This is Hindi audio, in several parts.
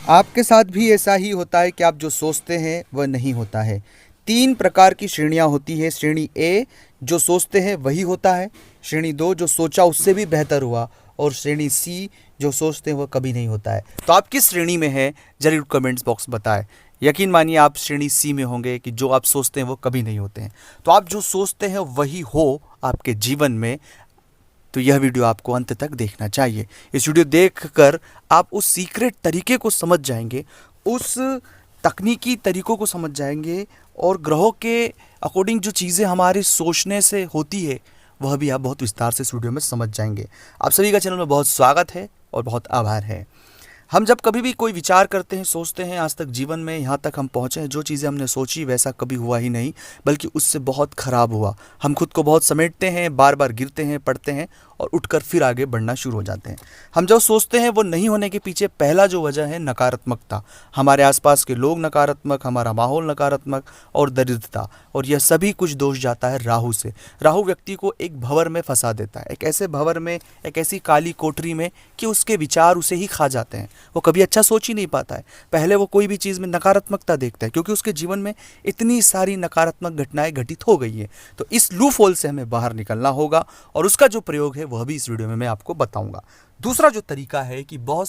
आपके साथ भी ऐसा ही होता है कि आप जो सोचते हैं वह नहीं होता है। 3 प्रकार की श्रेणियाँ होती हैं। श्रेणी ए, जो सोचते हैं वही होता है। श्रेणी 2, जो सोचा उससे भी बेहतर हुआ। और श्रेणी सी, जो सोचते हैं वह कभी नहीं होता है। तो आप किस श्रेणी में हैं, ज़रूर कमेंट्स बॉक्स बताएं। यकीन मानिए आप श्रेणी सी में होंगे कि जो आप सोचते हैं वो कभी नहीं होते हैं। तो आप जो सोचते हैं वही हो आपके जीवन में। तो यह वीडियो आपको अंत तक देखना चाहिए। इस वीडियो देखकर आप उस सीक्रेट तरीके को समझ जाएंगे, उस तकनीकी तरीकों को समझ जाएंगे, और ग्रहों के अकॉर्डिंग जो चीज़ें हमारे सोचने से होती है वह भी आप बहुत विस्तार से इस वीडियो में समझ जाएंगे। आप सभी का चैनल में बहुत स्वागत है और बहुत आभार है। हम जब कभी भी कोई विचार करते हैं, सोचते हैं, आज तक जीवन में यहाँ तक हम पहुँचे हैं, जो चीज़ें हमने सोची वैसा कभी हुआ ही नहीं, बल्कि उससे बहुत ख़राब हुआ। हम खुद को बहुत समेटते हैं, बार बार गिरते हैं, पड़ते हैं और उठकर फिर आगे बढ़ना शुरू हो जाते हैं। हम जो सोचते हैं वो नहीं होने के पीछे पहला जो वजह है नकारात्मकता। हमारे आसपास के लोग नकारात्मक, हमारा माहौल नकारात्मक और दरिद्रता, और यह सभी कुछ दोष जाता है राहु से। राहु व्यक्ति को एक भंवर में फंसा देता है, एक ऐसे भंवर में, एक ऐसी काली कोठरी में कि उसके विचार उसे ही खा जाते हैं। वो कभी अच्छा सोच ही नहीं पाता है। पहले वो कोई भी चीज़ में नकारात्मकता देखता है क्योंकि उसके जीवन में इतनी सारी नकारात्मक घटनाएं घटित हो गई हैं। तो इस लूप होल से हमें बाहर निकलना होगा, और उसका जो प्रयोग है वह भी इस वीडियो में मैं आपको बताऊंगा। दूसरा जो तरीका है कि बहुत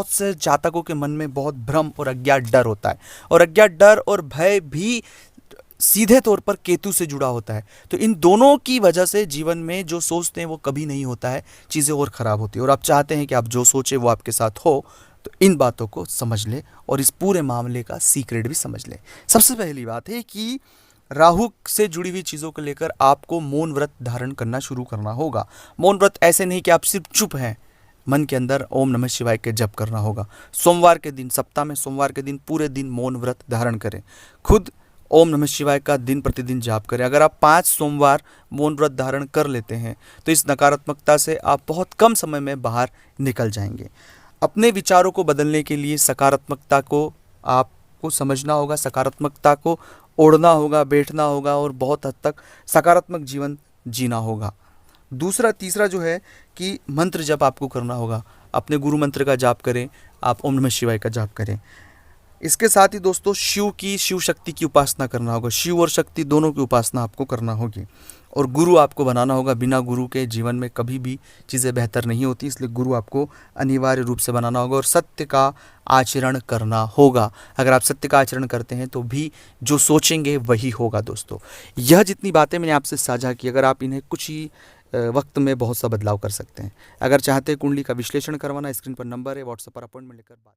से जातकों के मन में बहुत भ्रम और अज्ञात डर होता है, और अज्ञात डर और भय भी सीधे तौर पर केतु से जुड़ा होता है। तो इन दोनों की वजह से जीवन में जो सोचते हैं वो कभी नहीं होता है, चीज़ें और ख़राब होती है। और आप चाहते हैं कि आप जो सोचे वो आपके साथ हो, तो इन बातों को समझ ले और इस पूरे मामले का सीक्रेट भी समझ ले। सबसे पहली बात है कि राहु से जुड़ी हुई चीज़ों को लेकर आपको मौन व्रत धारण करना शुरू करना होगा। मौन व्रत ऐसे नहीं कि आप सिर्फ चुप हैं, मन के अंदर ओम नमः शिवाय के जप करना होगा। सोमवार के दिन, सप्ताह में सोमवार के दिन पूरे दिन मौन व्रत धारण करें। खुद ओम नमः शिवाय का दिन प्रतिदिन जाप करें। अगर आप 5 सोमवार मौन व्रत धारण कर लेते हैं तो इस नकारात्मकता से आप बहुत कम समय में बाहर निकल जाएंगे। अपने विचारों को बदलने के लिए सकारात्मकता को आपको समझना होगा, सकारात्मकता को ओढ़ना होगा, बैठना होगा और बहुत हद तक सकारात्मक जीवन जीना होगा। तीसरा जो है कि मंत्र जप आपको करना होगा। अपने गुरु मंत्र का जाप करें, आप ओम नमः शिवाय का जाप करें। इसके साथ ही दोस्तों शिव शक्ति की उपासना करना होगा। शिव और शक्ति दोनों की उपासना आपको करना होगी, और गुरु आपको बनाना होगा। बिना गुरु के जीवन में कभी भी चीज़ें बेहतर नहीं होती, इसलिए गुरु आपको अनिवार्य रूप से बनाना होगा, और सत्य का आचरण करना होगा। अगर आप सत्य का आचरण करते हैं तो भी जो सोचेंगे वही होगा। दोस्तों, यह जितनी बातें मैंने आपसे साझा की, अगर आप इन्हें कुछ ही वक्त में बहुत सा बदलाव कर सकते हैं। अगर चाहते हैं कुंडली का विश्लेषण करवाना, स्क्रीन पर नंबर है, व्हाट्सएप पर अपॉइंटमेंट लेकर बात